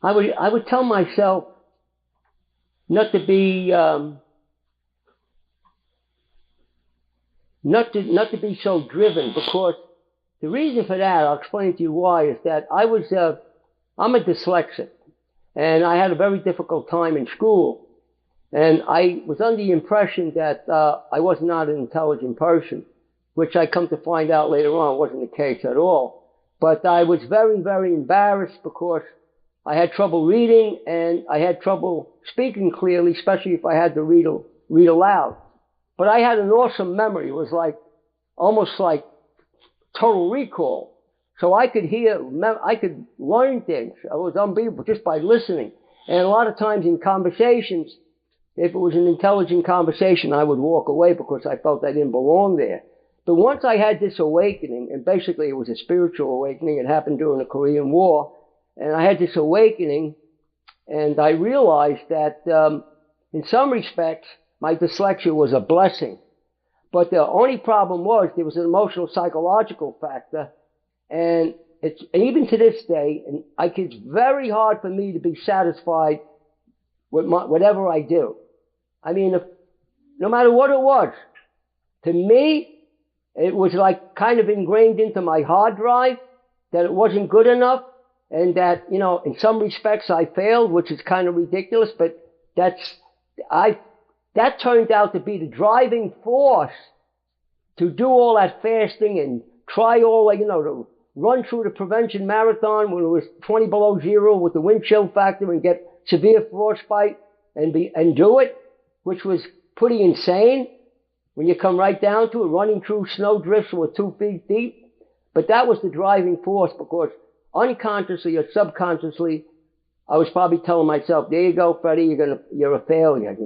I would tell myself not to be, not to be so driven, because the reason for that, I'll explain to you why, is that I'm a dyslexic, and I had a very difficult time in school, and I was under the impression that I was not an intelligent person, which I come to find out later on wasn't the case at all. But I was very, very embarrassed because I had trouble reading and I had trouble speaking clearly, especially if I had to read aloud. But I had an awesome memory. It was almost like total recall. So I could I could learn things. It was unbelievable just by listening. And a lot of times in conversations, if it was an intelligent conversation, I would walk away because I felt I didn't belong there. But once I had this awakening, and basically it was a spiritual awakening, it happened during the Korean War, and I had this awakening, and I realized that in some respects, my dyslexia was a blessing. But the only problem was there was an emotional psychological factor, and even to this day, and it's very hard for me to be satisfied with whatever I do. I mean, no matter what it was, to me, it was like kind of ingrained into my hard drive that it wasn't good enough, and that, in some respects I failed, which is kind of ridiculous, but that turned out to be the driving force to do all that fasting and try to run through the prevention marathon when it was 20 below zero with the wind chill factor and get severe frostbite and do it, which was pretty insane when you come right down to it, running through snow drifts that were 2 feet deep. But that was the driving force, because unconsciously or subconsciously, I was probably telling myself, there you go, Freddie, you're a failure.